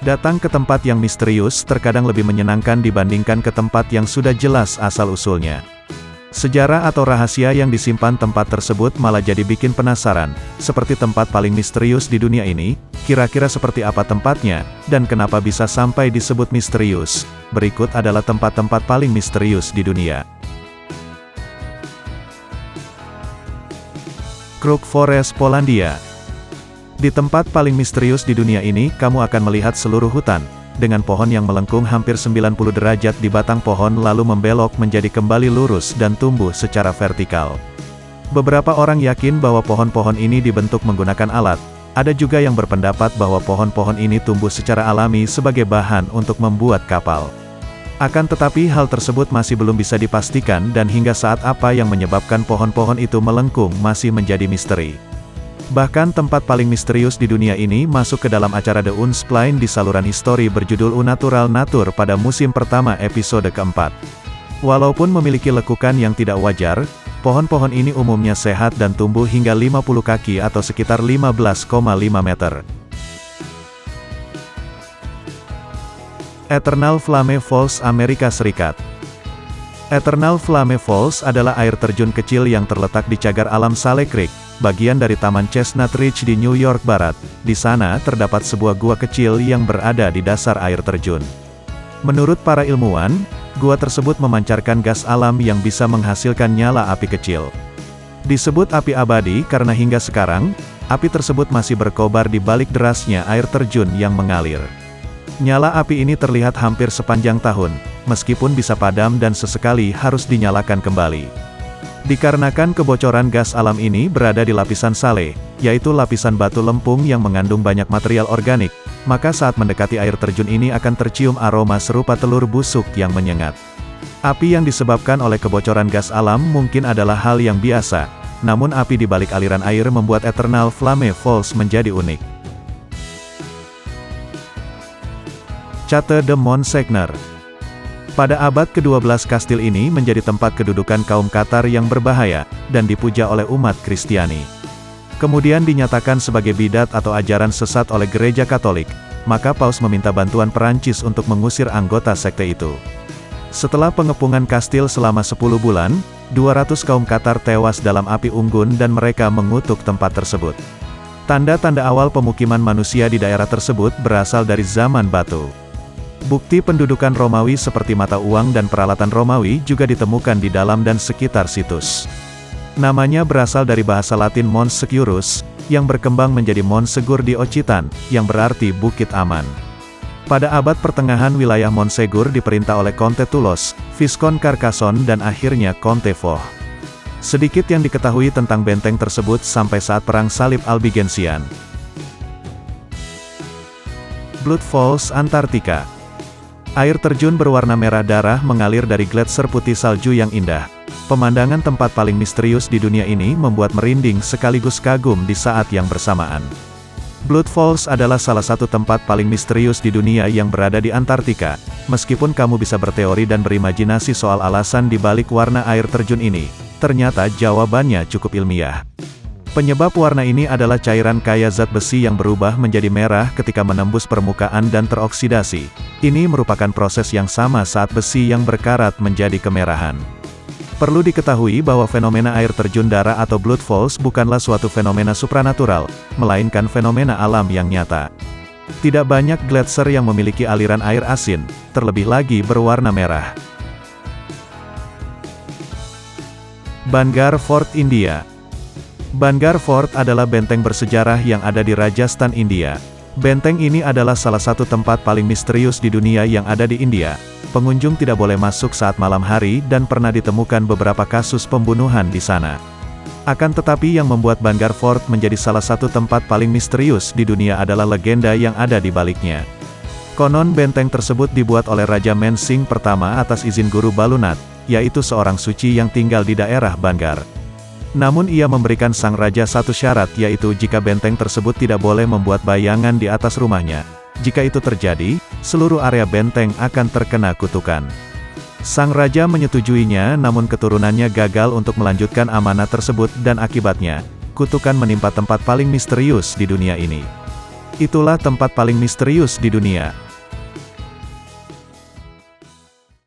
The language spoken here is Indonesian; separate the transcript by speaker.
Speaker 1: Datang ke tempat yang misterius terkadang lebih menyenangkan dibandingkan ke tempat yang sudah jelas asal-usulnya. Sejarah atau rahasia yang disimpan tempat tersebut malah jadi bikin penasaran, seperti tempat paling misterius di dunia ini, kira-kira seperti apa tempatnya, dan kenapa bisa sampai disebut misterius. Berikut adalah tempat-tempat paling misterius di dunia. Kruk Forest, Polandia. Di tempat paling misterius di dunia ini, kamu akan melihat seluruh hutan, dengan pohon yang melengkung hampir 90 derajat di batang pohon lalu membelok menjadi kembali lurus dan tumbuh secara vertikal. Beberapa orang yakin bahwa pohon-pohon ini dibentuk menggunakan alat, ada juga yang berpendapat bahwa pohon-pohon ini tumbuh secara alami sebagai bahan untuk membuat kapal. Akan tetapi hal tersebut masih belum bisa dipastikan dan hingga saat apa yang menyebabkan pohon-pohon itu melengkung masih menjadi misteri. Bahkan tempat paling misterius di dunia ini masuk ke dalam acara The Unspline di saluran histori berjudul Unnatural Nature pada musim pertama episode keempat. Walaupun memiliki lekukan yang tidak wajar, pohon-pohon ini umumnya sehat dan tumbuh hingga 50 kaki atau sekitar 15,5 meter. Eternal Flame Falls, Amerika Serikat. Eternal Flame Falls adalah air terjun kecil yang terletak di cagar alam Sale Creek, bagian dari Taman Chestnut Ridge di New York Barat. Di sana terdapat sebuah gua kecil yang berada di dasar air terjun. Menurut para ilmuwan, gua tersebut memancarkan gas alam yang bisa menghasilkan nyala api kecil. Disebut api abadi karena hingga sekarang, api tersebut masih berkobar di balik derasnya air terjun yang mengalir. Nyala api ini terlihat hampir sepanjang tahun, meskipun bisa padam dan sesekali harus dinyalakan kembali. Dikarenakan kebocoran gas alam ini berada di lapisan sale, yaitu lapisan batu lempung yang mengandung banyak material organik, maka saat mendekati air terjun ini akan tercium aroma serupa telur busuk yang menyengat. Api yang disebabkan oleh kebocoran gas alam mungkin adalah hal yang biasa, namun api di balik aliran air membuat Eternal Flame Falls menjadi unik. Château de Monseigneur. Pada abad ke-12 kastil ini menjadi tempat kedudukan kaum Katar yang berbahaya, dan dipuja oleh umat Kristiani. Kemudian dinyatakan sebagai bidat atau ajaran sesat oleh gereja Katolik, maka Paus meminta bantuan Perancis untuk mengusir anggota sekte itu. Setelah pengepungan kastil selama 10 bulan, 200 kaum Katar tewas dalam api unggun dan mereka mengutuk tempat tersebut. Tanda-tanda awal pemukiman manusia di daerah tersebut berasal dari zaman batu. Bukti pendudukan Romawi seperti mata uang dan peralatan Romawi juga ditemukan di dalam dan sekitar situs. Namanya berasal dari bahasa Latin Mons Securus, yang berkembang menjadi Mons Segur di Occitan, yang berarti Bukit Aman. Pada abad pertengahan wilayah Montsegur diperintah oleh Conte Toulouse, Viscount Carcassonne dan akhirnya Conte Foch. Sedikit yang diketahui tentang benteng tersebut sampai saat Perang Salib Albigensian. Blood Falls, Antartika. Air terjun berwarna merah darah mengalir dari gletser putih salju yang indah. Pemandangan tempat paling misterius di dunia ini membuat merinding sekaligus kagum di saat yang bersamaan. Blood Falls adalah salah satu tempat paling misterius di dunia yang berada di Antartika. Meskipun kamu bisa berteori dan berimajinasi soal alasan di balik warna air terjun ini, ternyata jawabannya cukup ilmiah. Penyebab warna ini adalah cairan kaya zat besi yang berubah menjadi merah ketika menembus permukaan dan teroksidasi. Ini merupakan proses yang sama saat besi yang berkarat menjadi kemerahan. Perlu diketahui bahwa fenomena air terjun darah atau Blood Falls bukanlah suatu fenomena supranatural, melainkan fenomena alam yang nyata. Tidak banyak gletser yang memiliki aliran air asin, terlebih lagi berwarna merah. Bangar Fort, India. Bangar Fort adalah benteng bersejarah yang ada di Rajasthan, India. Benteng ini adalah salah satu tempat paling misterius di dunia yang ada di India. Pengunjung tidak boleh masuk saat malam hari dan pernah ditemukan beberapa kasus pembunuhan di sana. Akan tetapi yang membuat Bangar Fort menjadi salah satu tempat paling misterius di dunia adalah legenda yang ada di baliknya. Konon benteng tersebut dibuat oleh Raja Mensing pertama atas izin Guru Balunat, yaitu seorang suci yang tinggal di daerah Bangar. Namun ia memberikan sang raja satu syarat, yaitu jika benteng tersebut tidak boleh membuat bayangan di atas rumahnya. Jika itu terjadi, seluruh area benteng akan terkena kutukan. Sang raja menyetujuinya, namun keturunannya gagal untuk melanjutkan amanah tersebut dan akibatnya, kutukan menimpa tempat paling misterius di dunia ini. Itulah tempat paling misterius di dunia.